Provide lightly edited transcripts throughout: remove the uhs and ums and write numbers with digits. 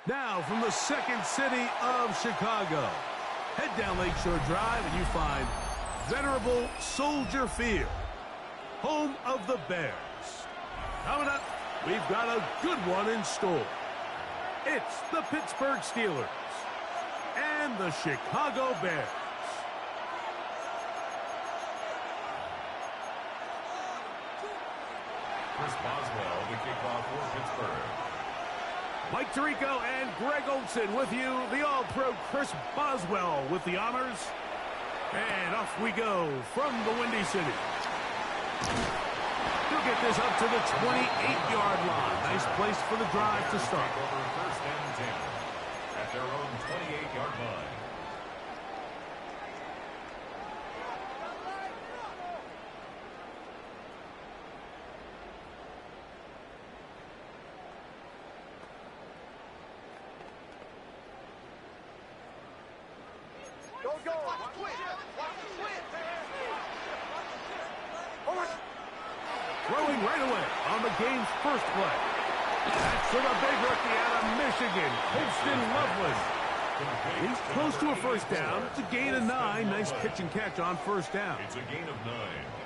Now, from the second city of Chicago, head down Lakeshore Drive and you find venerable Soldier Field, home of the Bears. Coming up, we've got a good one in store. It's the Pittsburgh Steelers and the Chicago Bears. Chris Boswell, the kickoff for Pittsburgh. Mike Tirico and Greg Olson with you. The All-Pro Chris Boswell with the honors. And off we go from the Windy City. He'll get this up to the 28-yard line. Nice place for the drive to start. Over first and 10 at their own 28-yard line. Throwing right away on the game's first play. That's for the big rookie out of Michigan, Colston Loveland. He's close to a first down. It's a gain of 9. Nice pitch and catch on first down. It's a gain of 9.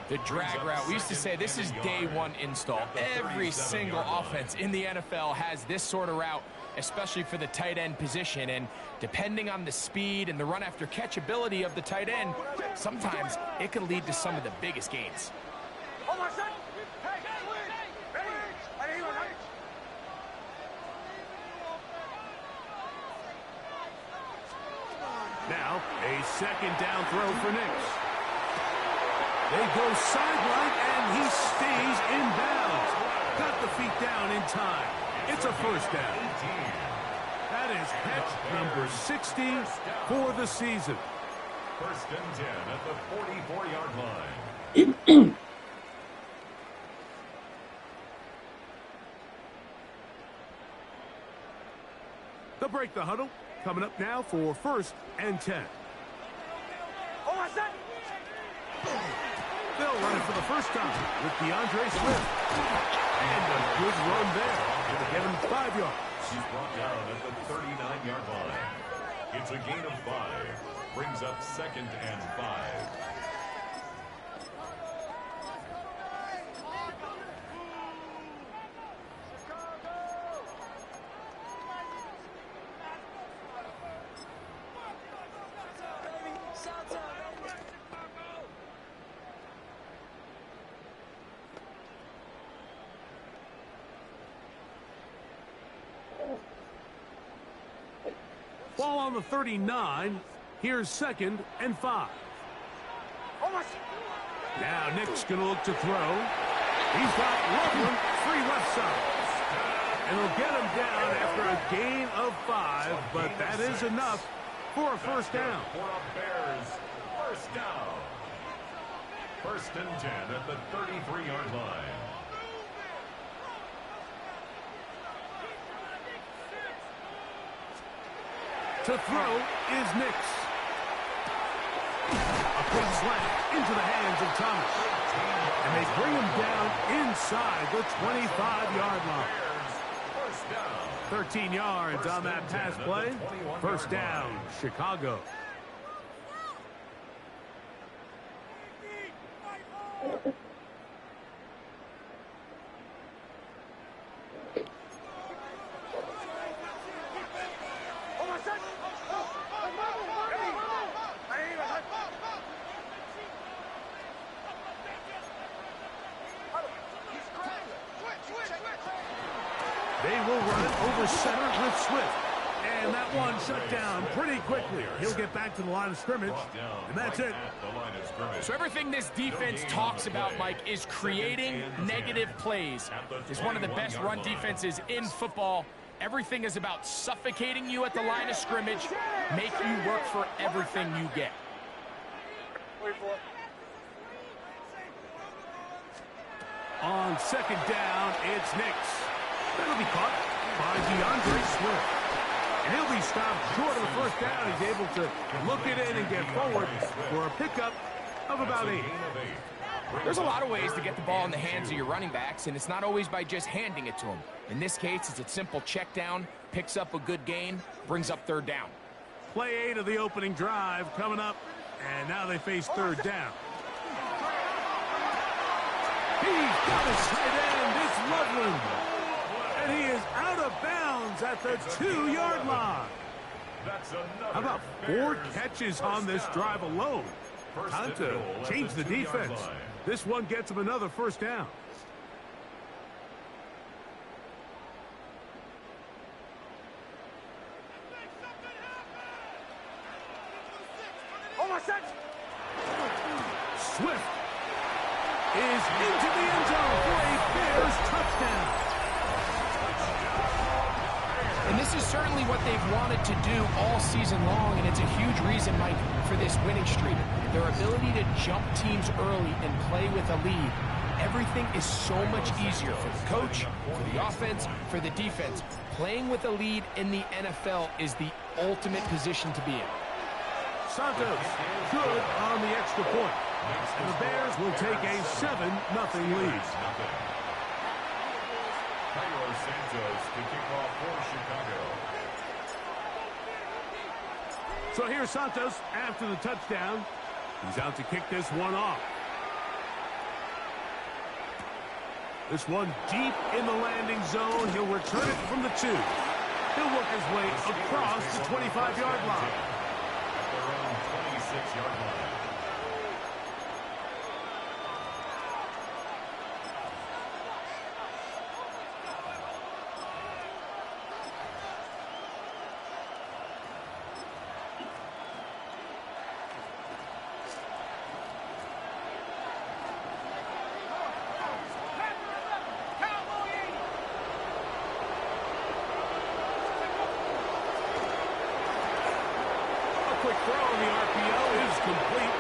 The drag route, we used to say this is day one install. Every single offense in the NFL has this sort of route, especially for the tight end position. And depending on the speed and the run after catch ability of the tight end, sometimes it can lead to some of the biggest gains. Now, a second down throw for Nix. They go sideline, and he stays in bounds. Got the feet down in time. It's a first down. That is catch number 60 for the season. First and 10 at the 44-yard line. They'll break the huddle. Coming up now for first and 10. They'll run it for the first time with DeAndre Swift. And a good run there. It'll give him 5 yards. He's brought down at the 39-yard line. It's a gain of 5. Brings up second and 5. Ball on the 39. Here's second and 5. Now Nick's going to look to throw. He's got Loveland free left side. And he'll get him down after a gain of 5, but that is enough for a first down. For a Bears first down. First and 10 at the 33-yard line. To throw is Nix. A quick slant into the hands of Thomas. And they bring him down inside the 25-yard line. 13 yards on that pass play. First down, Chicago. They will run it over center with Swift. And that one shut down pretty quickly. He'll get back to the line of scrimmage, and that's it. So everything this defense talks about, Mike, is creating negative plays. It's one of the best run defenses in football. Everything is about suffocating you at the line of scrimmage, make you work for everything you get. On second down, it's Nix. That'll be caught by DeAndre Swift. And he'll be stopped short of the first down. He's able to look it in and get forward for a pickup of about 8. There's a lot of ways to get the ball in the hands of your running backs, and it's not always by just handing it to them. In this case, it's a simple check down, picks up a good gain, brings up third down. Play 8 of the opening drive coming up, and now they face third down. He's got his tight end. It's Loveland. And he is out of bounds at the 2-yard line. How about 4 catches on this drive alone? Time to change the defense. This one gets him another first down. Swift is into the end zone for a Bears touchdown. And this is certainly what they've wanted to do all season long, and it's a huge reason, Mike, for this winning streak. Their ability to jump teams early and play with a lead. Everything is so much easier for the coach, for the offense, for the defense. Playing with a lead in the NFL is the ultimate position to be in. Santos, good on the extra point. And the Bears will take a 7-0 lead. Santos to kick off for Chicago. So here's Santos after the touchdown. He's out to kick this one off. This one deep in the landing zone. He'll return it from the 2. He'll work his way across the 25-yard line. At their own 26-yard line. Quick throw, the RPO is complete.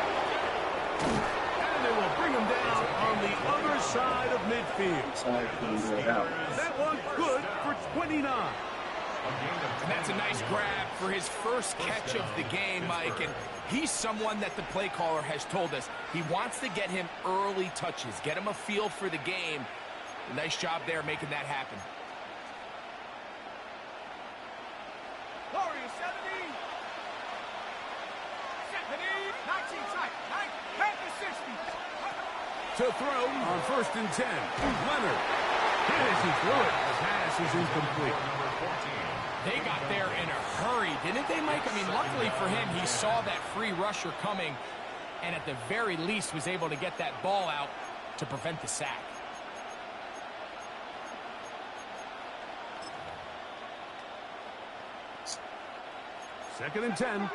And they will bring him down on the other side of midfield. That one good for 29. And that's a nice grab for his first catch of the game, Mike. And he's someone that the play caller has told us he wants to get him early touches, get him a feel for the game. Nice job there making that happen. To throw on 1st and 10. Leonard. As he threw it, the pass is incomplete. They got there in a hurry, didn't they, Mike? I mean, luckily for him, he saw that free rusher coming and at the very least was able to get that ball out to prevent the sack. Second and 10.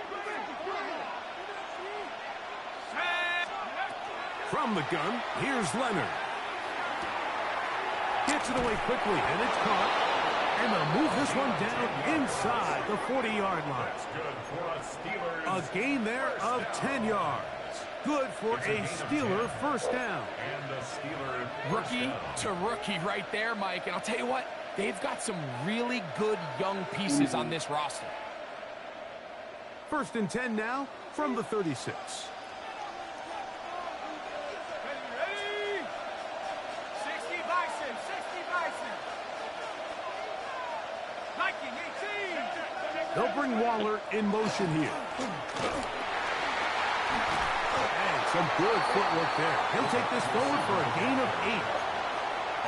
From the gun, here's Leonard. Gets it away quickly, and it's caught. And they'll move this one down inside the 40-yard line. A gain there of 10 yards. Good for a Steeler first down. Rookie to rookie right there, Mike. And I'll tell you what, they've got some really good young pieces on this roster. 1st and 10 now from the 36. They'll bring Waller in motion here. And some good footwork there. He'll take this forward for a gain of 8.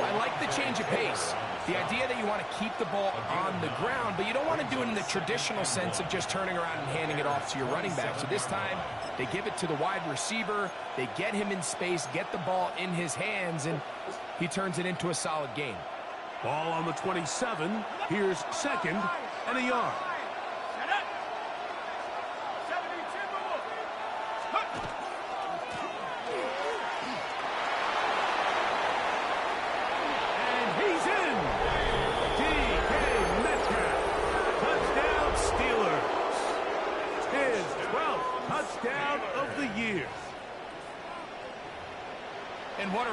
I like the change of pace. The idea that you want to keep the ball on the ground, but you don't want to do it in the traditional sense of just turning around and handing it off to your running back. So this time, they give it to the wide receiver. They get him in space, get the ball in his hands, and he turns it into a solid gain. Ball on the 27. Here's 2nd and a yard.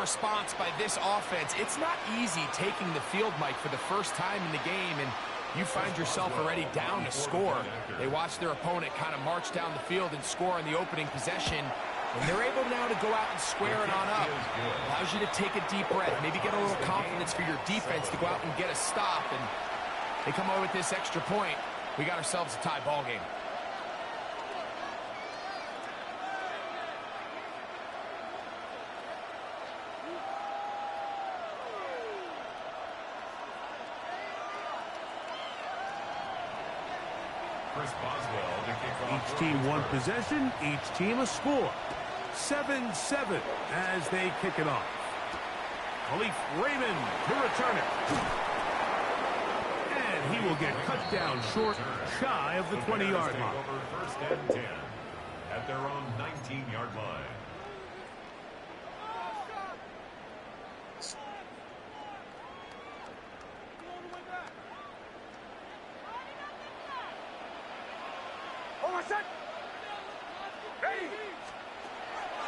response by this offense. It's not easy taking the field, Mike, for the first time in the game, and you find yourself already down to score. They watch their opponent kind of march down the field and score on the opening possession, and they're able now to go out and square it on up. Allows you to take a deep breath, maybe get a little confidence for your defense to go out and get a stop, and they come away with this extra point. We got ourselves a tie ball game. Each team one possession, each team a score. 7-7 as they kick it off. Khalif Raymond to return it. And he will get cut down short, shy of the 20-yard line. First and 10 at their own 19-yard line.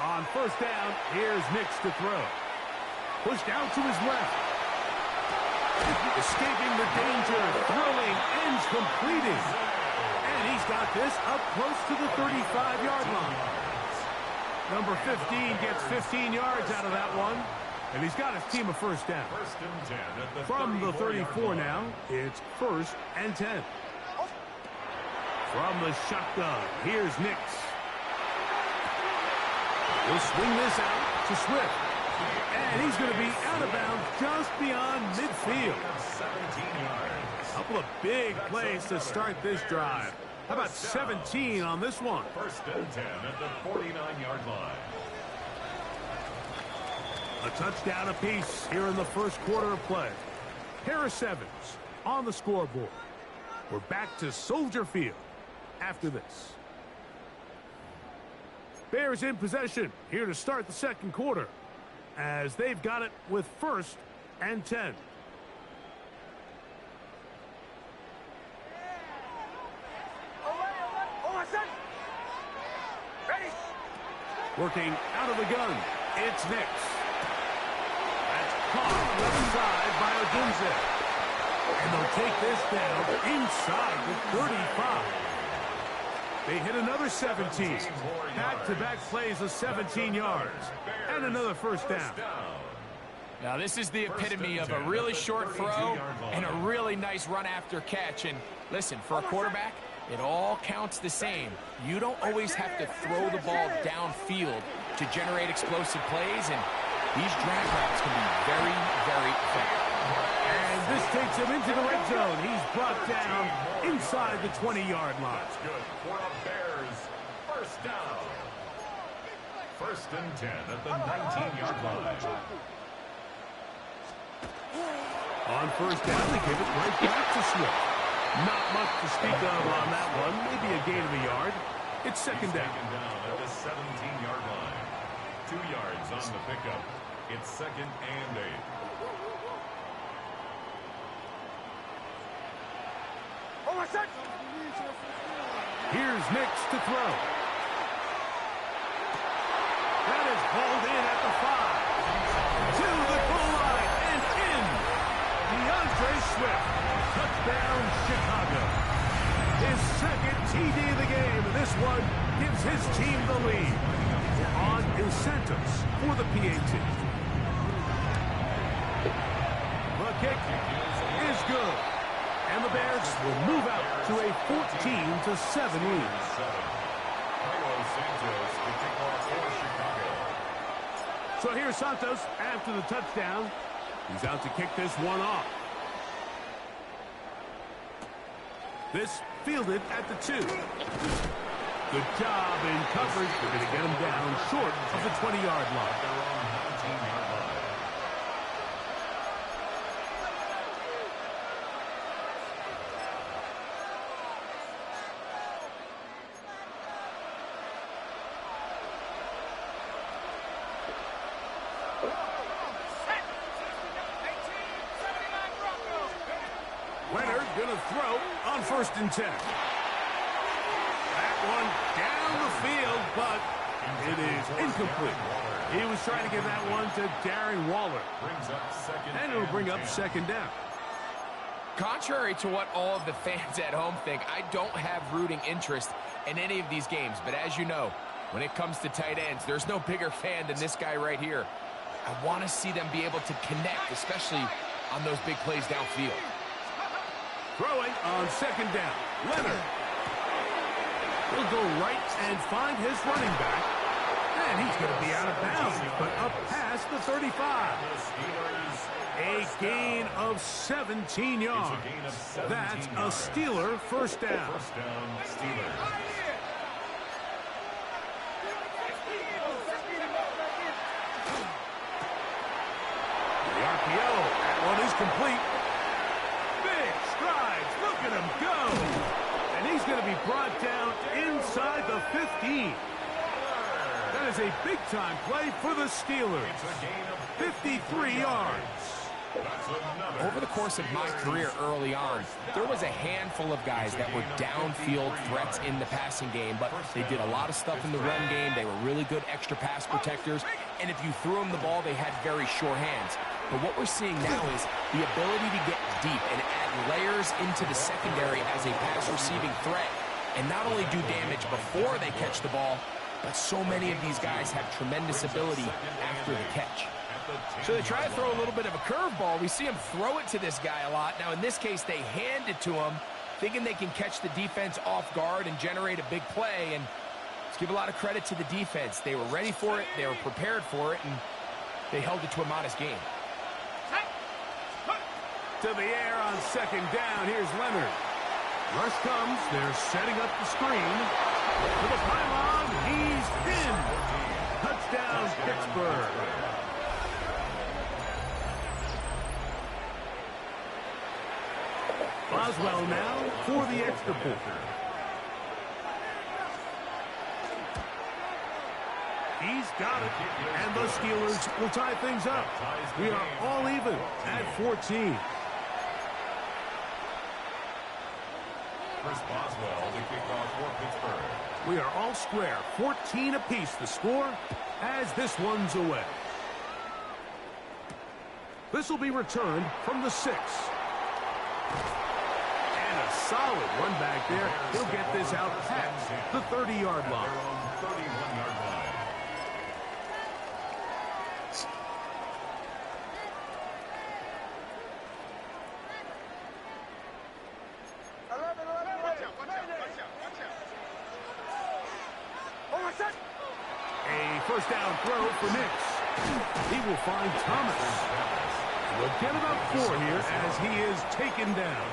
On first down, here's Nix to throw. Pushed out to his left. Escaping the danger, throwing, ends completing. And he's got this up close to the 35-yard line. Number 15 gets 15 yards out of that one. And he's got his team a first down. First and 10 at the From the 34 now, it's first and 10. From the shotgun, here's Nix. He'll swing this out to Swift. And he's going to be out of bounds just beyond midfield. 17 yards. A couple of big plays to start this drive. How about 17 on this one? First and 10 at the 49-yard line. A touchdown apiece here in the first quarter of play. Harris Evans on the scoreboard. We're back to Soldier Field after this. Bears in possession here to start the second quarter as they've got it with first and 10. Working out of the gun, it's Nix. That's caught left side by Odunze. And they'll take this down inside the 35. They hit another 17. Back-to-back plays of 17 yards. And another first down. Now this is the epitome of a really short throw and a really nice run after catch. And listen, for a quarterback, it all counts the same. You don't always have to throw the ball downfield to generate explosive plays, and these drag routes can be very, very effective. And this takes him into the red zone. He's brought down inside the 20-yard line. That's good for the Bears. First down. First and 10 at the 19-yard line. On first down, they give it right back to Swift. Not much to speak of on that one. Maybe a gain of a yard. It's second down. Second down at the 17-yard line. 2 yards on the pickup. It's second and 8. Here's Nix to throw. That is hauled in at the 5. To the goal line and in. DeAndre Swift. Touchdown, Chicago. His second TD of the game. This one gives his team the lead. On incentives for the PAT. The kick is good. And the Bears will move out to a 14-7 lead. So here's Santos after the touchdown. He's out to kick this one off. This fielded at the 2. Good job in coverage. They're going to get him down short of the 20-yard line. Leonard going to throw on first and 10. That one down the field, but It is incomplete. He was trying to give that one to Darren Waller. And it'll bring up second down. Contrary to what all of the fans at home think, I don't have rooting interest in any of these games. But as you know, when it comes to tight ends, there's no bigger fan than this guy right here. I want to see them be able to connect, especially on those big plays downfield. Throwing on second down. Leonard. He'll go right and find his running back. And he's going to be out of bounds, but up past the 35. A gain of 17 yards. That's a Steeler first down. The RPO. That one is complete. Big strides. Look at him go. And he's going to be brought down inside the 15. That is a big-time play for the Steelers. 53 yards. Over the course of my career early on, there was a handful of guys that were downfield threats in the passing game, but they did a lot of stuff in the run game. They were really good extra pass protectors, and if you threw them the ball, they had very sure hands. But what we're seeing now is the ability to get deep and add layers into the secondary as a pass-receiving threat, and not only do damage before they catch the ball, but so many of these guys have tremendous ability after the catch. So they try to throw a little bit of a curveball. We see him throw it to this guy a lot. Now, in this case, they hand it to him, thinking they can catch the defense off guard and generate a big play. And let's give a lot of credit to the defense. They were ready for it, they were prepared for it, and they held it to a modest game. To the air on second down. Here's Leonard. Rush comes. They're setting up the screen. To the pylon. He's in. Touchdown, Pittsburgh. Boswell now for the extra point. He's got it. And the Steelers will tie things up. We are all even at 14. Chris Boswell to kick off for Pittsburgh. We are all square. 14 apiece the score as this one's away. This will be returned from the 6. And a solid run back there. He'll get this out past the 30-yard line. 31-yard line. A first down throw for Nix. He will find Thomas. We'll get about 4 here as he is taken down.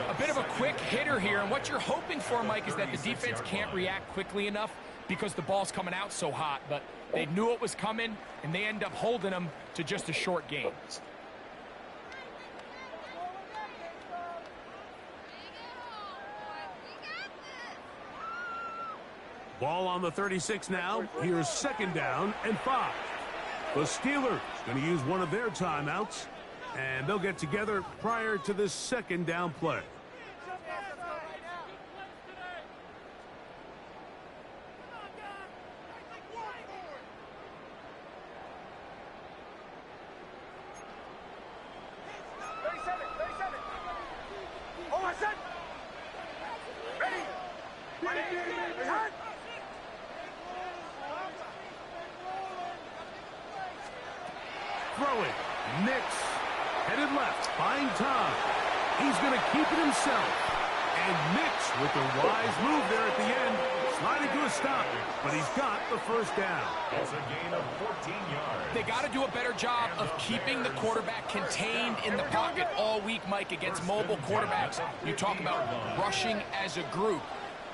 A bit of a quick hitter here, and what you're hoping for, Mike, is that the defense can't react quickly enough because the ball's coming out so hot, but they knew it was coming, and they end up holding them to just a short gain. Ball on the 36 now. Here's second down and 5. The Steelers going to use one of their timeouts, and they'll get together prior to this second down play. Throwing. Nix. Headed left. Find Tom. He's going to keep it himself. And Nix with the wise move there at the end. Sliding to a stop. But he's got the first down. It's a gain of 14 yards. They got to do a better job of keeping the quarterback contained in the pocket all week, Mike, against mobile quarterbacks. You talk about rushing as a group.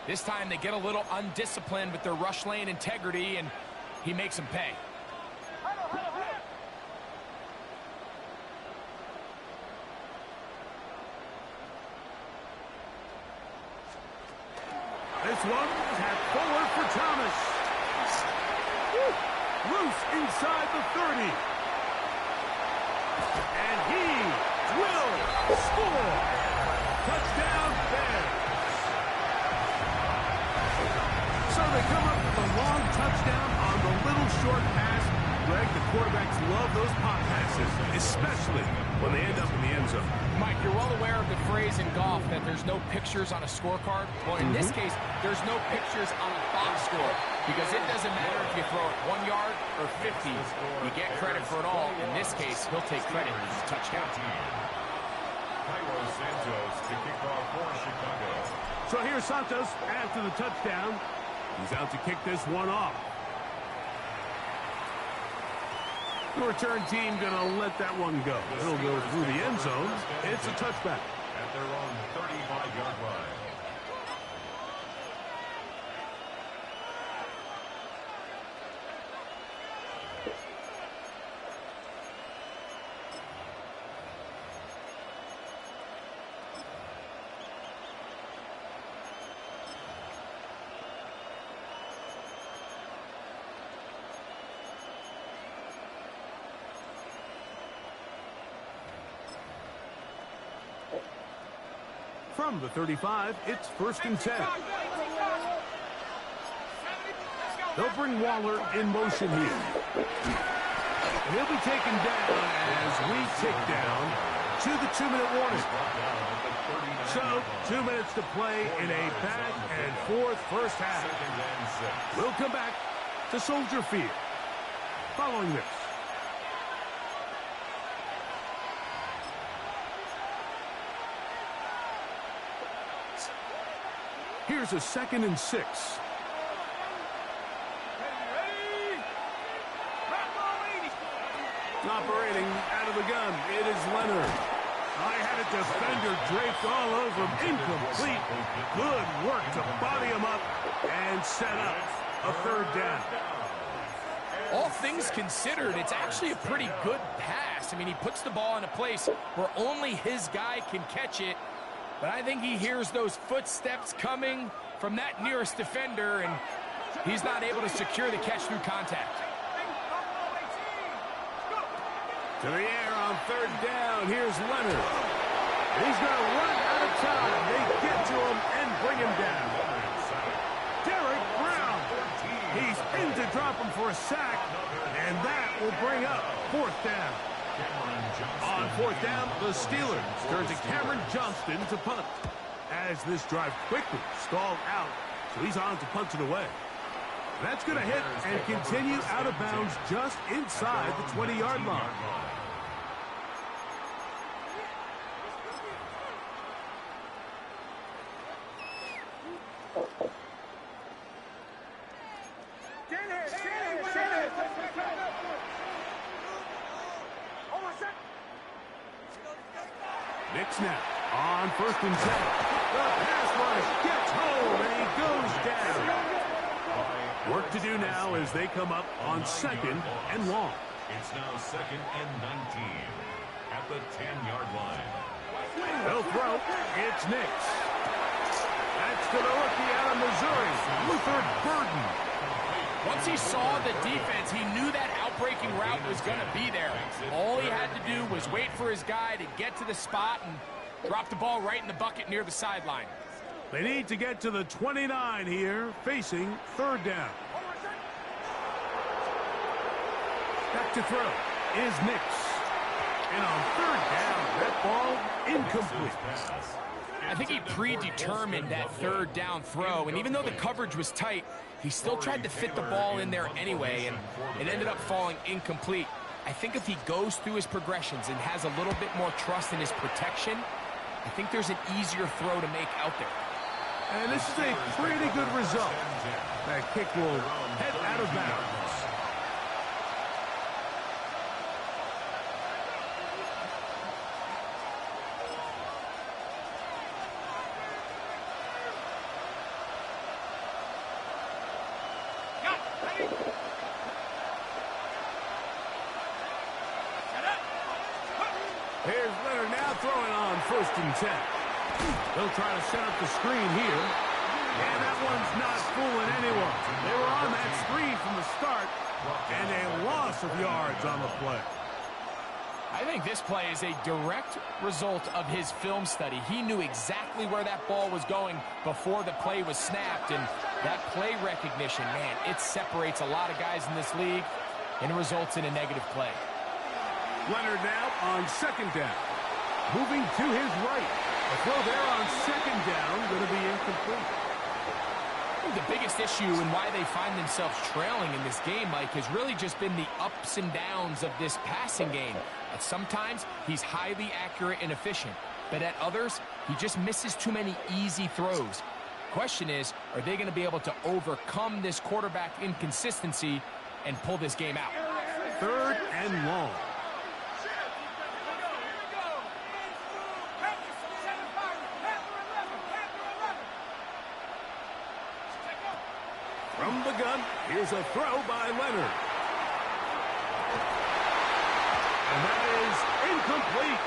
This time they get a little undisciplined with their rush lane integrity, and he makes them pay. This one tapped forward for Thomas. Loose inside the 30. And he will score. Touchdown Bears. So they come up with a long short pass. Greg, the quarterbacks love those pop passes, especially when they end up in the end zone. Mike, you're well aware of the phrase in golf that there's no pictures on a scorecard. Well, in this case, there's no pictures on a box score because it doesn't matter if you throw it 1 yard or 50. You get credit for it all. In this case, he'll take credit for the touchdown. Santos to kick off for Chicago. So here's Santos after the touchdown. He's out to kick this one off. The return team going to let that one go. It'll go through the end zone. It's a touchback. At their own 35-yard line. From the 35, it's 1st and 10. They'll bring Waller in motion here. He'll be taken down as we tick down to the 2-minute warning. So, 2 minutes to play in a back-and-forth first half. We'll come back to Soldier Field following this. Here's a 2nd and 6. Operating out of the gun, it is Leonard. I had a defender draped all over him. Incomplete. Good work to body him up and set up a 3rd down. All things considered, it's actually a pretty good pass. I mean, he puts the ball in a place where only his guy can catch it. But I think he hears those footsteps coming from that nearest defender, and he's not able to secure the catch through contact. To the air on 3rd down. Here's Leonard. He's going to run out of time. They get to him and bring him down. Derek Brown. He's in to drop him for a sack, and that will bring up 4th down. On 4th down, the Steelers turn to Cameron Johnston to punt. As this drive quickly stalled out, so he's on to punt it away. That's going to hit and continue out of bounds just inside the 20-yard line. Knicks now on 1st and 10. The pass rush gets home and he goes down. Work to do now as they come up on 2nd and long. It's now 2nd and 19 at the 10-yard line. They'll throw. It's Knicks. That's to the rookie out of Missouri, Luther Burden. Once he saw the defense, he knew that outbreaking route was going to be there. All he had to do was wait for his guy to get to the spot and drop the ball right in the bucket near the sideline. They need to get to the 29 here, facing 3rd down. Back to throw is Knicks. And on 3rd down, that ball incomplete. I think he predetermined that 3rd down throw, and even though the coverage was tight, he still tried to fit the ball in there anyway, and it ended up falling incomplete. I think if he goes through his progressions and has a little bit more trust in his protection, I think there's an easier throw to make out there. And this is a pretty good result. That kick will head out of bounds. Here's Leonard now throwing on 1st and 10. They'll try to set up the screen here. And that one's not fooling anyone. They were on that screen from the start, and a loss of yards on the play. I think this play is a direct result of his film study. He knew exactly where that ball was going before the play was snapped, and that play recognition, man, it separates a lot of guys in this league and results in a negative play. Leonard now on second down. Moving to his right. A throw there on second down, going to be incomplete. I think the biggest issue and why they find themselves trailing in this game, Mike, has really just been the ups and downs of this passing game. At sometimes, he's highly accurate and efficient, but at others, he just misses too many easy throws. Question is, are they going to be able to overcome this quarterback inconsistency and pull this game out? Third and long. From the gun, here's a throw by Leonard. And that is incomplete.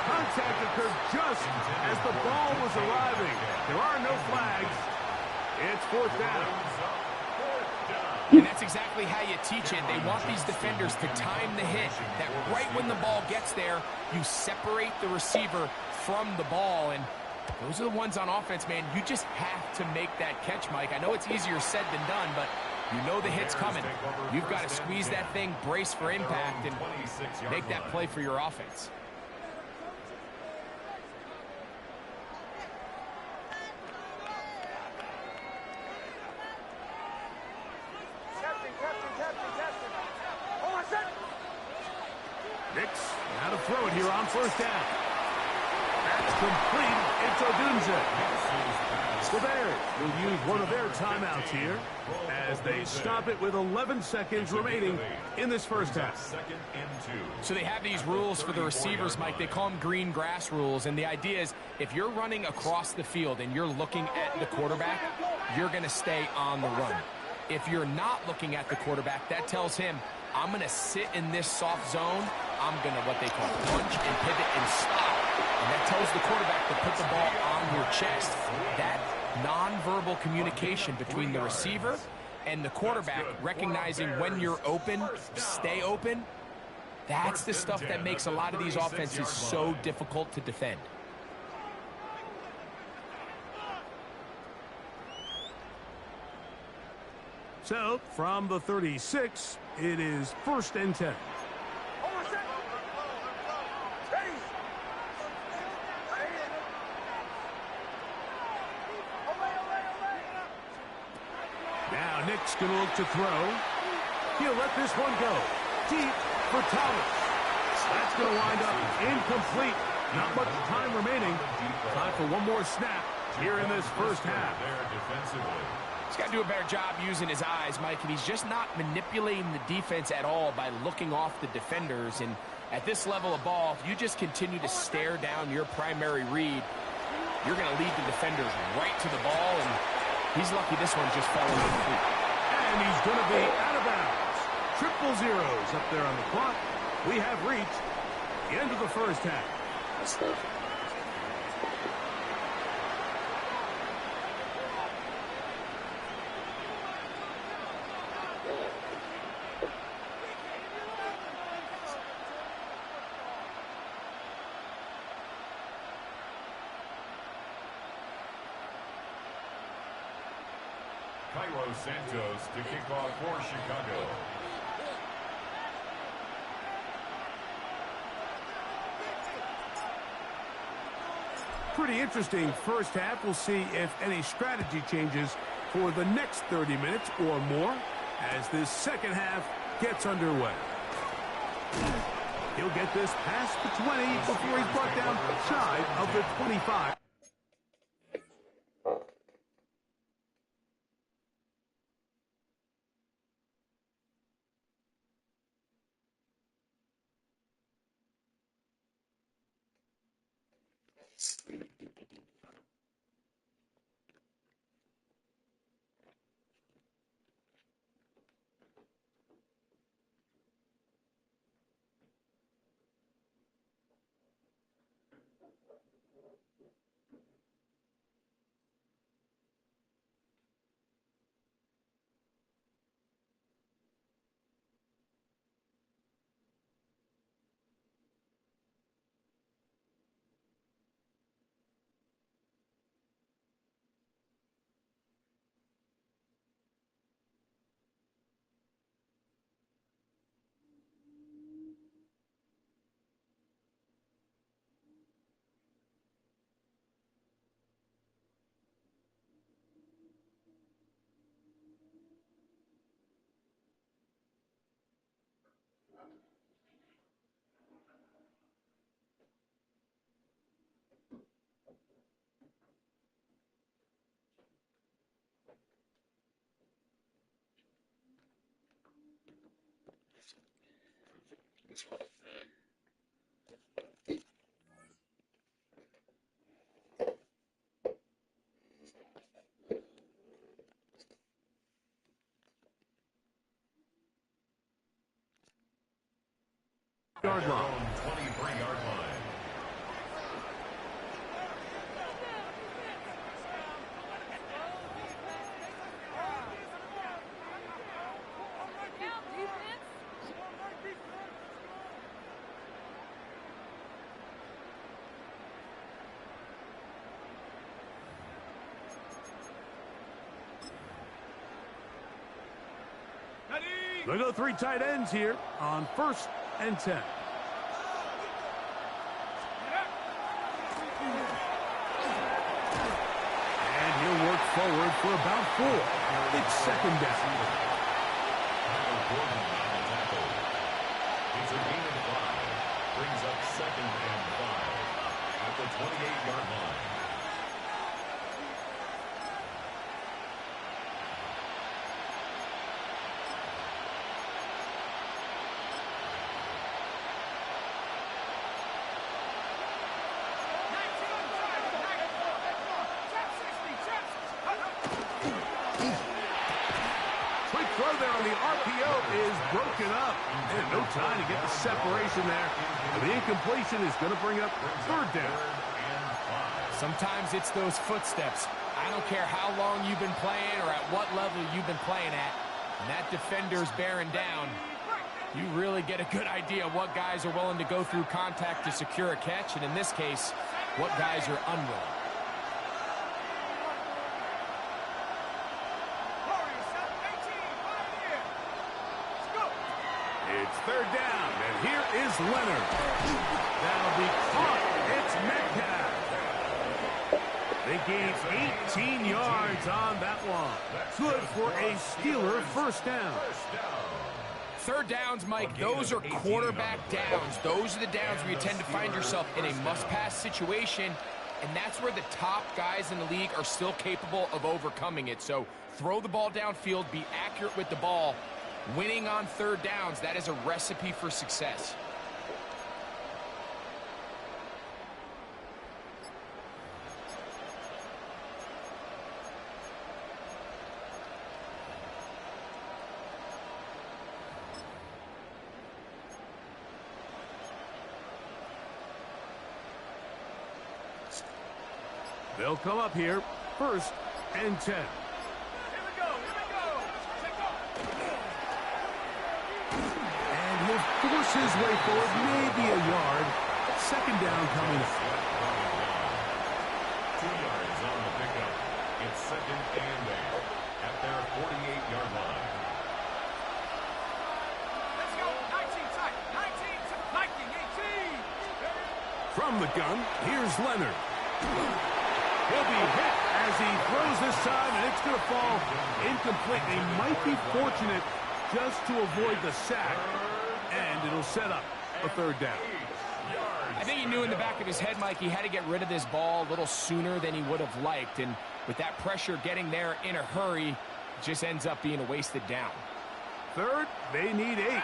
Contact occurred just as the ball was arriving. There are no flags. It's fourth down. And that's exactly how you teach it. They want these defenders to time the hit, that right when the ball gets there, you separate the receiver from the ball. And those are the ones on offense, man. You just have to make that catch, Mike. I know it's easier said than done, but you know the hit's coming. You've got to squeeze that thing, brace for impact, and make that play for your offense. Nix, now to throw it here on first down. That's complete. It's Odunze. The Bears will use one of their timeouts here as they stop it with 11 seconds remaining in this first half. So they have these rules for the receivers, Mike. They call them green grass rules, and the idea is if you're running across the field and you're looking at the quarterback, you're going to stay on the run. If you're not looking at the quarterback, that tells him, I'm going to sit in this soft zone. I'm going to, what they call, punch and pivot and stop. And that tells the quarterback to put the ball on your chest. That nonverbal communication between the receiver and the quarterback, recognizing when you're open, stay open, that's the stuff that makes a lot of these offenses so difficult to defend. So, from the 36, it is first and 10. Now Nick's going to look to throw. He'll let this one go. Deep for Thomas. That's going to wind up incomplete. Not much time remaining. Time for one more snap here in this first half. He's got to do a better job using his eyes, Mike, and he's just not manipulating the defense at all by looking off the defenders. And at this level of ball, if you just continue to stare down your primary read, you're going to lead the defenders right to the ball, and he's lucky this one just fell incomplete. And he's going to be out of bounds. Triple zeros up there on the clock. We have reached the end of the first half. Santos to kick off for Chicago. Pretty interesting first half. We'll see if any strategy changes for the next 30 minutes or more as this second half gets underway. He'll get this past the 20 before he's brought down shy of the 25. Yard line. 23-yard line. They go 3 tight ends here on 1st and 10. And he'll work forward for about 4. It's 2nd down. It's a gain of 5. Brings up 2nd and 5 at the 28-yard line. Throw there on the RPO is broken up. And no time to get the separation there. And the incompletion is going to bring up 3rd down. Sometimes it's those footsteps. I don't care how long you've been playing or at what level you've been playing at. And that defender's bearing down. You really get a good idea of what guys are willing to go through contact to secure a catch. And in this case, what guys are unwilling. It's 3rd down, and here is Leonard. That'll be caught. It's Metcalf. They gained 18 yards on that one. Good for a Steeler 1st down. 3rd downs, Mike, those are quarterback downs. Those are the downs where you tend to find yourself in a must-pass situation, and that's where the top guys in the league are still capable of overcoming it. So throw the ball downfield, be accurate with the ball. Winning on 3rd downs, that is a recipe for success. They'll come up here, 1st and 10. He'll force his way forward, maybe a yard. 2nd down coming up. 2 yards on the pickup. It's 2nd and 8 at their 48-yard line. Let's go. 19 tight. 19 Viking 18. From the gun, here's Leonard. He'll be hit as he throws this time, and it's going to fall incomplete. They might be fortunate just to avoid the sack. And it'll set up a 3rd down. I think he knew in the back of his head, Mike, he had to get rid of this ball a little sooner than he would have liked. And with that pressure getting there in a hurry, it just ends up being a wasted down. 3rd, they need 8.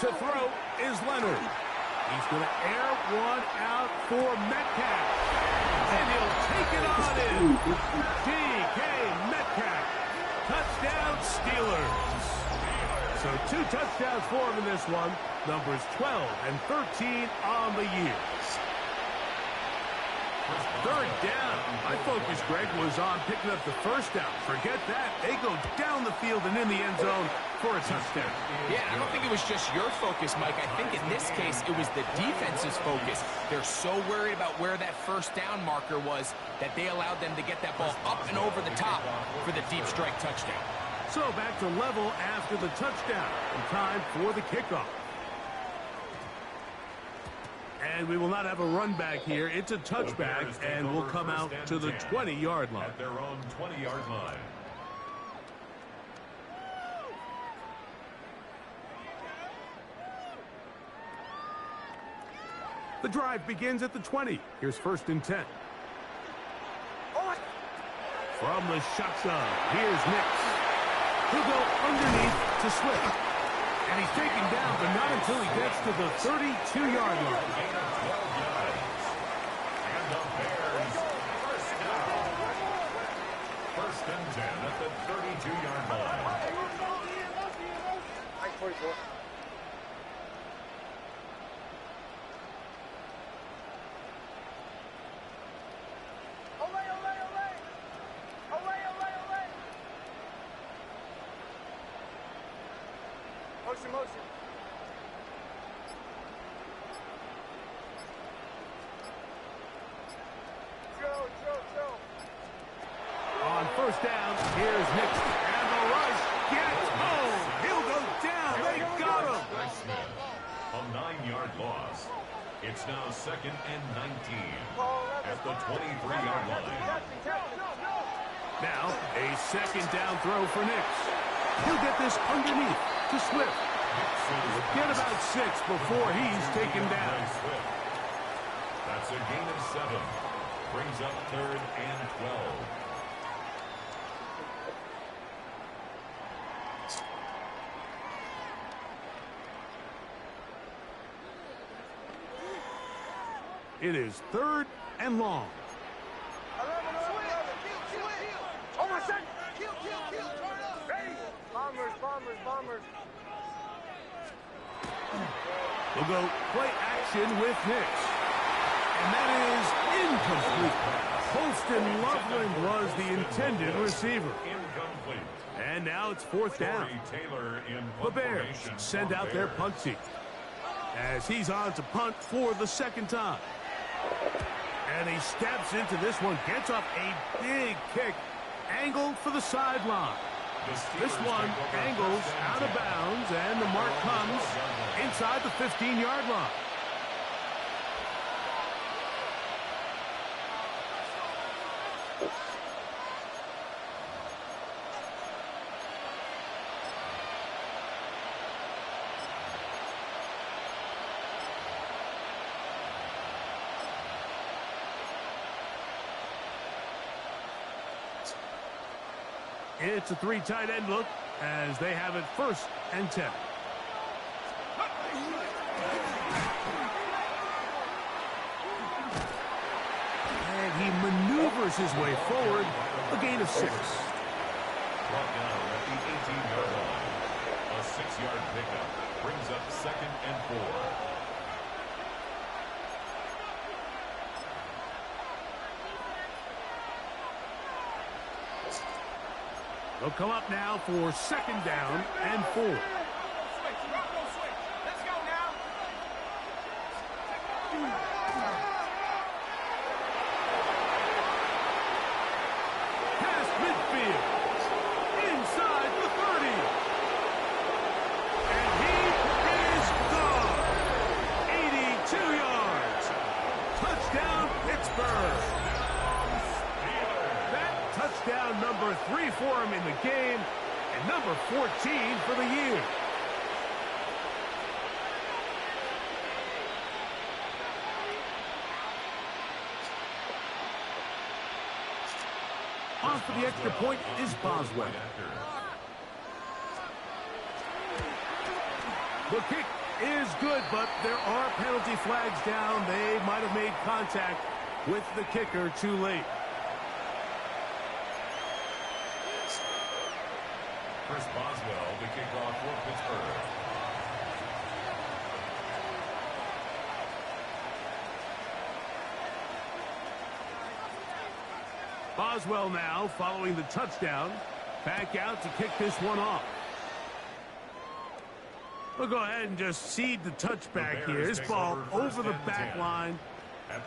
To throw is Leonard. He's going to air one out for Metcalf. And he'll take it on in. DK Metcalf. Touchdown, Steelers. So 2 touchdowns for him in this one. Numbers 12 and 13 on the year. 3rd down. My focus, Greg, was on picking up the 1st down. Forget that. They go down the field and in the end zone for a touchdown. Yeah, I don't think it was just your focus, Mike. I think in this case, it was the defense's focus. They're so worried about where that 1st down marker was that they allowed them to get that ball up and over the top for the deep strike touchdown. So back to level after the touchdown. And time for the kickoff. And we will not have a run back here. It's a touchback, and we'll come out to the 20-yard line. At their own 20-yard line. The drive begins at the 20. Here's 1st and 10. From the shotgun, here's Nix. He'll go underneath to Swift. And he's taken down, but not until he gets to the 32-yard line. Gain of 12 yards. And the Bears first down. First and 10 at the 32-yard line. Nice 44. Motion. Drill. On first down, here's Nix. And the rush gets home. He'll go down. They got him. A 9-yard loss. It's now second and 19 at the 23-yard line. Now, a second down throw for Nix. He'll get this underneath to Swift. Get about 6 before he's taken down. That's a gain of 7. Brings up third and 12. It is third and long. Bombers. We'll go play action with Nix. And that is incomplete. Holston Loveland was the intended receiver. Incomplete. And now it's fourth down. Taylor in The Bears send out their punt team as he's on to punt for the second time. And he steps into this one, gets up a big kick, angled for the sideline. This one angles out of bounds, and the mark comes inside the 15-yard line. It's a 3 tight end look as they have it first and 10. And he maneuvers his way forward, a gain of 6. Brought down at the 18-yard line. A 6-yard pickup brings up second and 4. They'll come up now for second down and 4. Let's go now. Past midfield. Inside the 30. And he is gone. 82 yards. Touchdown, Pittsburgh. Touchdown number 3 for him in the game, and number 14 for the year. On for the extra point is Boswell. The kick is good, but there are penalty flags down. They might have made contact with the kicker too late. Chris Boswell, the kickoff for Pittsburgh. Boswell now following the touchdown. Back out to kick this one off. We'll go ahead and just cede the touchback here. This ball over the back line.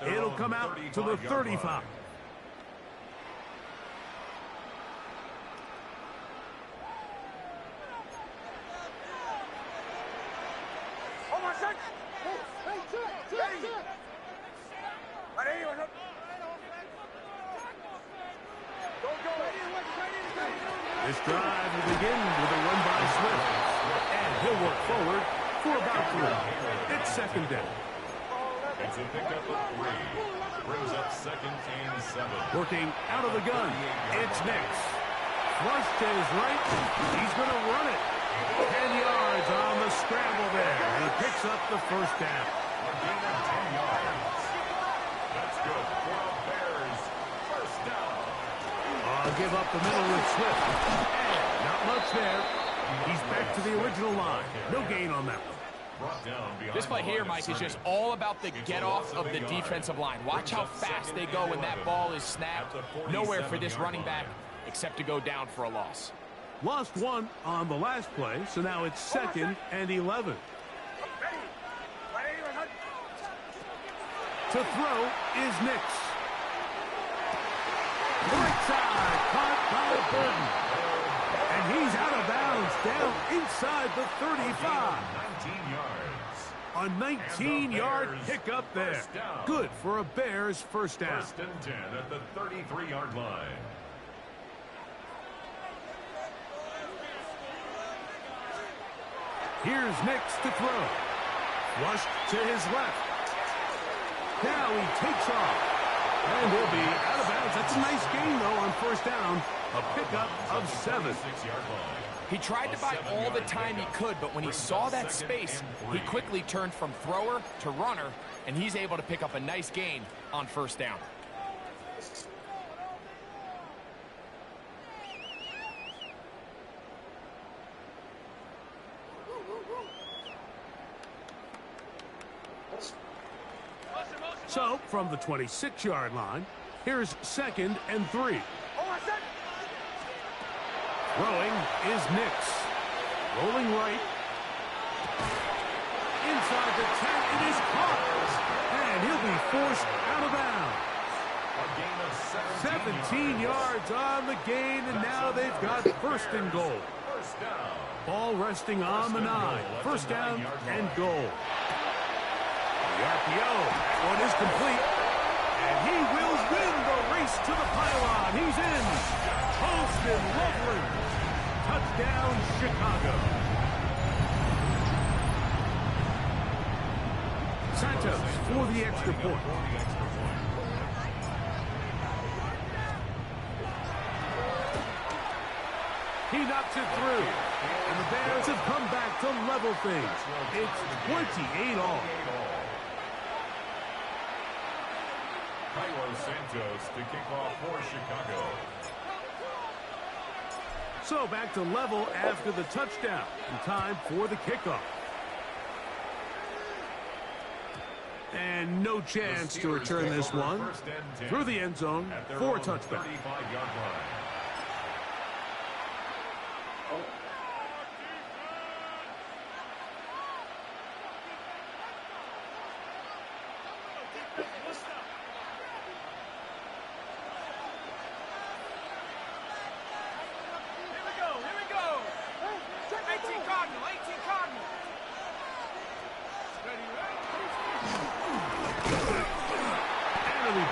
It'll come out to the 35. This drive will begin with a run by Swift. And he'll work forward for about 3. It's second down. It's a pickup of 3. Brings up second and 7. Working out of the gun. It's Nix. Flush to his right. He's going to run it. 10 yards on the scramble there. And he picks up the first down. A gain of 10 yards. That's good for the Bears. First down. Give up the middle with Swift. And not much there. He's back to the original line. No gain on that one. This play here, Mike, is just all about the get-off of the defensive line. Watch how fast they go when that ball is snapped. Nowhere for this running back except to go down for a loss. Lost one on the last play, so now it's 2nd and 11. To throw is Nix. Right side, caught by Burton. And he's out of bounds, down inside the 35. 19 yards. A 19-yard pickup there. Good for a Bears first down. 1st and 10 at the 33-yard line. Here's Nix to throw. Flushed to his left. Now he takes off. And he'll be out of bounds. That's a nice gain, though, on first down. A pickup of 7. He tried to buy all the time he could, but when he saw that space, he quickly turned from thrower to runner, and he's able to pick up a nice gain on first down. So, from the 26-yard line, here's 2nd and 3. Throwing is Nix. Rolling right. Inside the 10, it is caught. And he'll be forced out of bounds. 17 yards on the gain, and now they've got 1st and goal. Ball resting on the 9. First down and goal. The RPO. One is complete. And he will win the race to the pylon. He's in. Holston Loveland. Touchdown, Chicago. Santos for the extra point. He knocks it through. And the Bears have come back to level things. It's 28 all. Santos to kick off for Chicago. So back to level after the touchdown. And time for the kickoff. And no chance to return this one through the end zone for a touchback.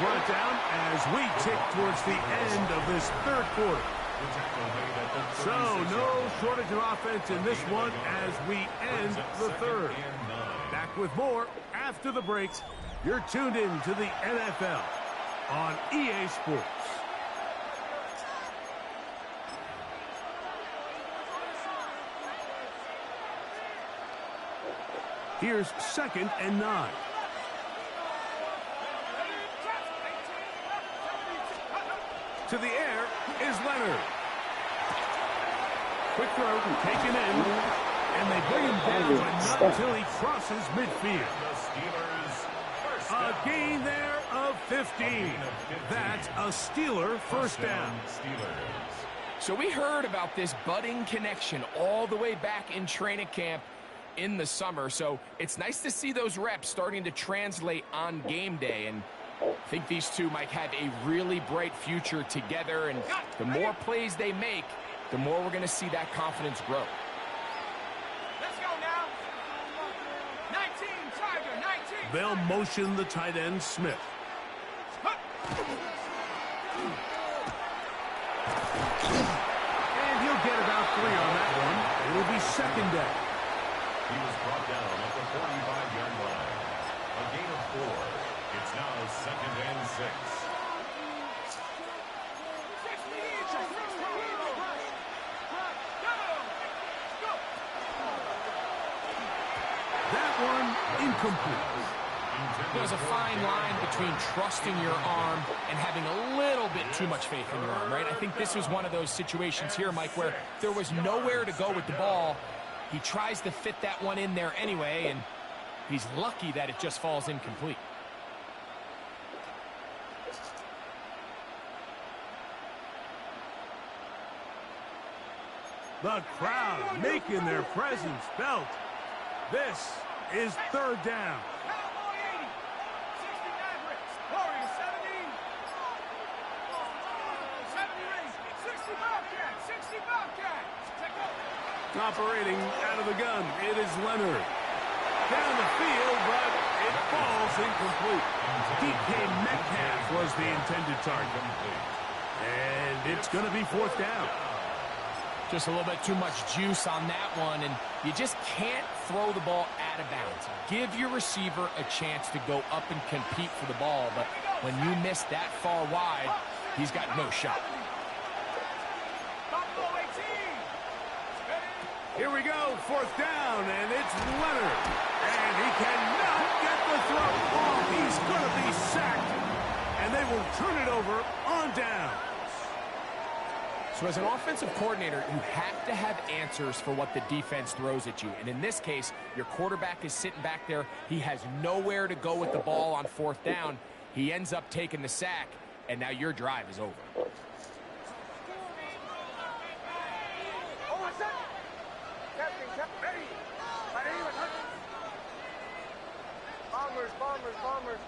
Brought down as we tick towards the end of this 3rd quarter. So no shortage of offense in this one as we end the 3rd. Back with more after the break. You're tuned in to the NFL on EA Sports. Here's 2nd and 9. To the air is Leonard. Quick throw taken in. And they bring him down, but not until he crosses midfield. A gain there of 15. That's a Steeler first down. So we heard about this budding connection all the way back in training camp in the summer. So it's nice to see those reps starting to translate on game day. And I think these two might have a really bright future together, and the more plays they make, the more we're going to see that confidence grow. Let's go now. 19, Tiger, 19. They'll motion the tight end, Smith. And he'll get about 3 on that one. It'll be 2nd down. He was brought down at the 45-yard line. A gain of 4. It's now 2nd and 6. incomplete. There's a fine line between trusting your arm and having a little bit too much faith in your arm, right? I think this was one of those situations here, Mike, where there was nowhere to go with the ball. He tries to fit that one in there anyway, and he's lucky that it just falls incomplete. The crowd making their presence felt. This is third down. Cowboy 80. 69 Blitz. Warrior 70. 70 Rays. 60 Bobcat. 60 Bobcat. Take over. Operating out of the gun, it is Leonard. Down the field, but it falls incomplete. DK Metcalf was the intended target. And it's going to be fourth down. Just a little bit too much juice on that one, and you just can't throw the ball out of bounds. Give your receiver a chance to go up and compete for the ball, but when you miss that far wide, he's got no shot. Buffalo 18. Here we go, fourth down, and it's Leonard. And he cannot get the throw off. He's going to be sacked, and they will turn it over on down. So as an offensive coordinator, you have to have answers for what the defense throws at you. And in this case, your quarterback is sitting back there. He has nowhere to go with the ball on fourth down. He ends up taking the sack, and now your drive is over. Bombers.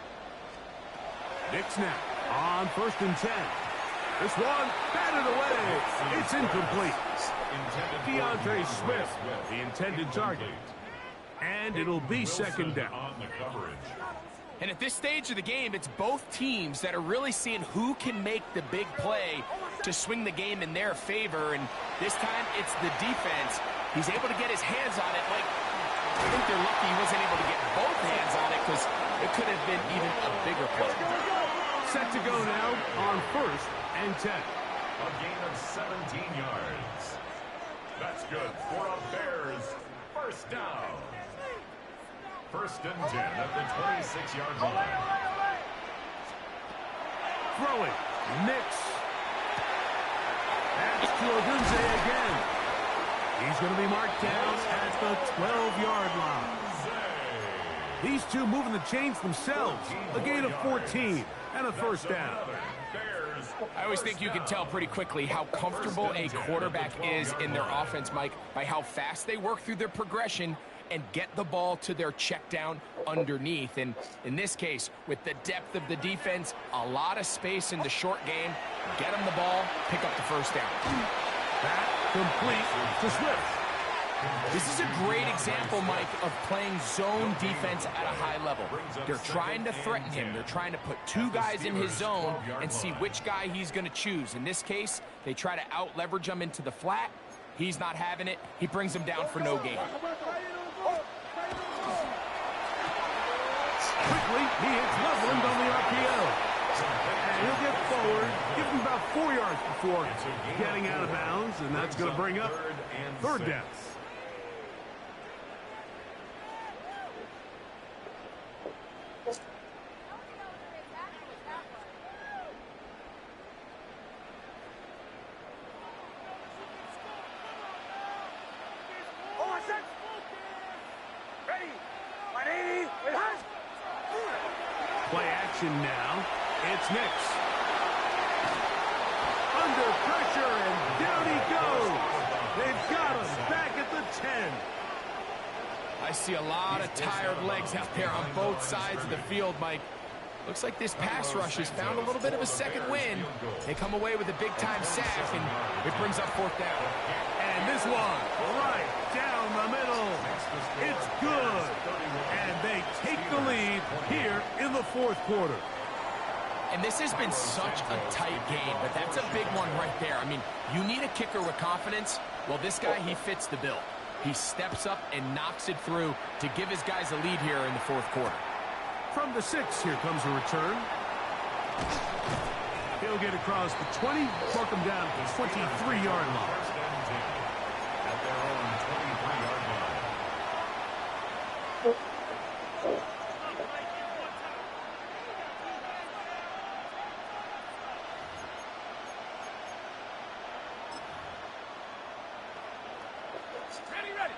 Nick snap on 1st and 10. This one batted away. It's incomplete. DeAndre Swift, the intended target. And it'll be second down. And at this stage of the game, it's both teams that are really seeing who can make the big play to swing the game in their favor. And this time, it's the defense. He's able to get his hands on it. Like, I think they're lucky he wasn't able to get both hands on it, because it could have been even a bigger play. Set to go now on 1st and 10. A gain of 17 yards. That's good for a Bears first down. 1st and 10 at the 26-yard line. Throwing. Nix. That's to Ogunze again. He's going to be marked down at the 12-yard line. These two moving the chains themselves. A gain of 14 and a first down. I always think you can tell pretty quickly how comfortable a quarterback is in their offense, Mike, by how fast they work through their progression and get the ball to their check down underneath. And in this case, with the depth of the defense, a lot of space in the short game, get them the ball, pick up the first down. That complete to Swift. This is a great example, Mike, of playing zone defense at a high level. They're trying to threaten him. They're trying to put two guys in his zone and see which guy he's going to choose. In this case, they try to out-leverage him into the flat. He's not having it. He brings him down for no gain. Quickly, he hits Loveland on the RPO. And he'll get forward, give him about 4 yards before getting out of bounds, and that's going to bring up third down. Play action now. It's Nix. Under pressure, and down he goes. They've got him back at the 10. I see a lot of tired legs out there on both sides of the field, Mike. Looks like this pass rush has found a little bit of a second wind. They come away with a big-time sack, and it brings up fourth down. And this one, right down the middle. It's good. And they take the lead here in the fourth quarter. And this has been such a tight game, but that's a big one right there. I mean, you need a kicker with confidence. Well, this guy, he fits the bill. He steps up and knocks it through to give his guys a lead here in the fourth quarter. From the 6, here comes a return. He'll get across the 20, mark him down at the 23-yard line. At their own 23-yard line. Ready, ready.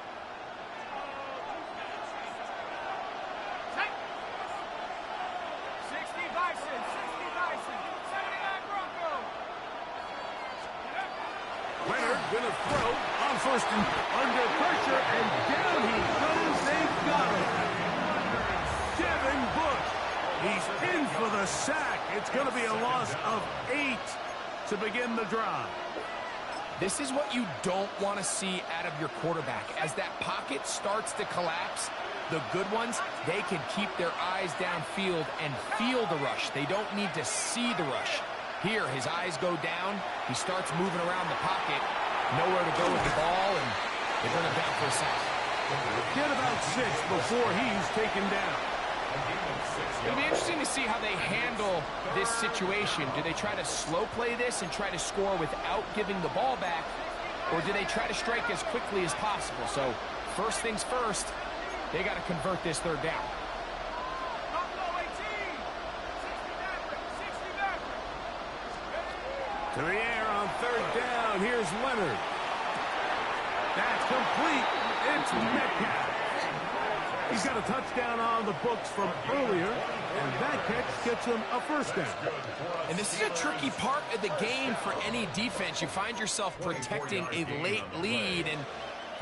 Take. 60 Bison, 60 Bison, 79 Broncos. Leonard gonna throw on first and under pressure, and down he goes. They've got him. Devin Bush. He's in for the sack. It's going to be a loss of 8 to begin the drive. This is what you don't want to see out of your quarterback. As that pocket starts to collapse, the good ones, they can keep their eyes downfield and feel the rush. They don't need to see the rush. Here, his eyes go down. He starts moving around the pocket. Nowhere to go with the ball, and they bring him down for a sack. Get about 6 before he's taken down. It'll be interesting to see how they handle this situation. Do they try to slow play this and try to score without giving the ball back, or do they try to strike as quickly as possible? So first things first, they got to convert this third down. To the air on third down. Here's Leonard. That's complete. It's Metcalf. He's got a touchdown on the books from earlier, and that catch gets him a first down. And this is a tricky part of the game for any defense. You find yourself protecting a late lead, and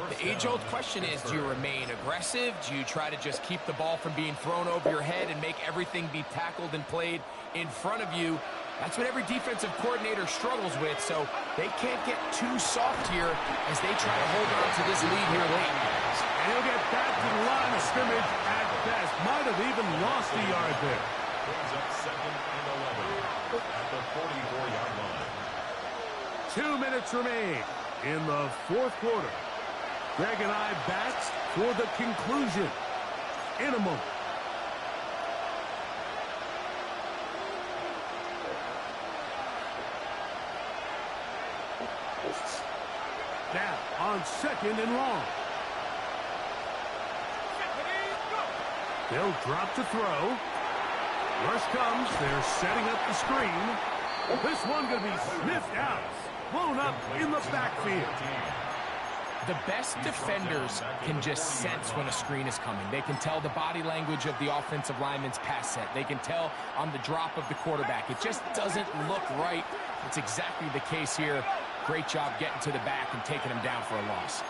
the age-old question is, do you remain aggressive? Do you try to just keep the ball from being thrown over your head and make everything be tackled and played in front of you? That's what every defensive coordinator struggles with, so they can't get too soft here as they try to hold on to this lead here late. And he'll get back to the line of scrimmage at best. Might have even lost a yard there. Brings up 2nd and 11 at the 44-yard line. 2 minutes remain in the fourth quarter. Greg and I back for the conclusion in a moment. Now on 2nd and long. They'll drop to throw. Rush comes. They're setting up the screen. This one going to be sniffed out. Blown up in the backfield. The best defenders can just sense when a screen is coming. They can tell the body language of the offensive lineman's pass set. They can tell on the drop of the quarterback. It just doesn't look right. It's exactly the case here. Great job getting to the back and taking him down for a loss.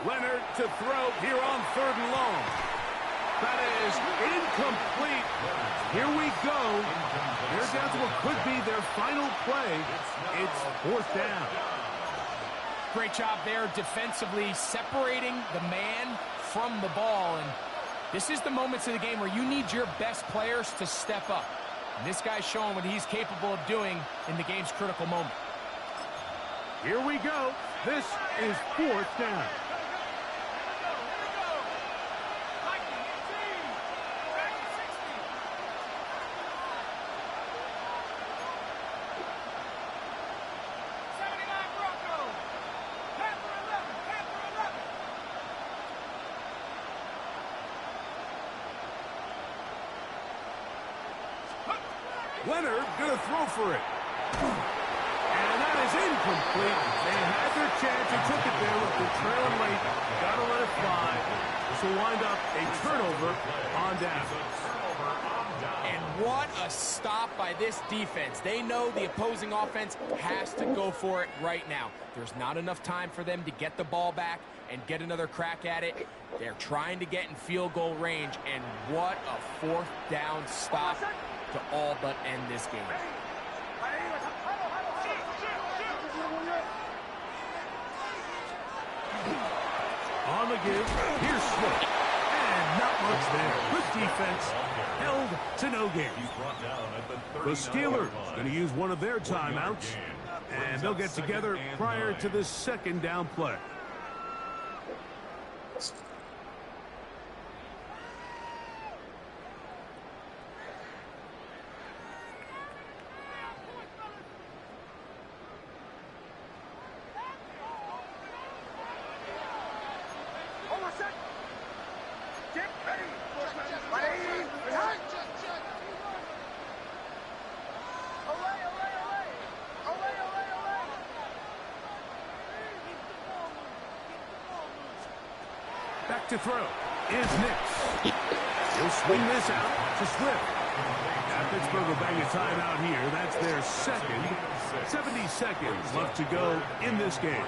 Leonard to throw here on 3rd and long. That is incomplete. Here we go. They're down to what could be their final play. It's 4th down. Great job there defensively, separating the man from the ball. And this is the moments of the game where you need your best players to step up. And this guy's showing what he's capable of doing in the game's critical moment. Here we go. This is 4th down. Leonard gonna throw for it. And that is incomplete. They had their chance. They took it there with the trailing late. Gotta let it fly. This will wind up a turnover on down. And what a stop by this defense. They know the opposing offense has to go for it right now. There's not enough time for them to get the ball back and get another crack at it. They're trying to get in field goal range, and what a 4th down stop to all but end this game. On the give, here's Swift. And not much there. Good defense, held to no gain. The Steelers going to use one of their timeouts, and they'll get together prior to this 2nd down play. Back to throw is Nix. He'll swing this out to Swift. Now Pittsburgh will bang a timeout here. That's their second. 70 seconds left to go in this game.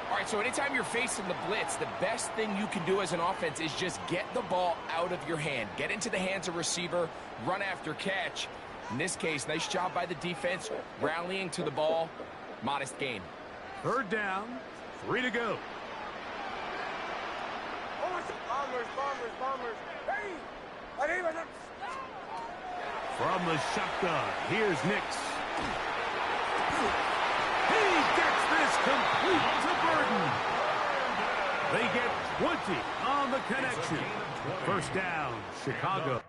All right, so anytime you're facing the blitz, the best thing you can do as an offense is just get the ball out of your hand. Get into the hands of receiver, run after catch. In this case, nice job by the defense, rallying to the ball. Modest gain. Third down, 3 to go. Bombers. Hey! Arriba! From the shotgun, here's Nix. He gets this complete to Burden. They get 20 on the connection. First down, Chicago.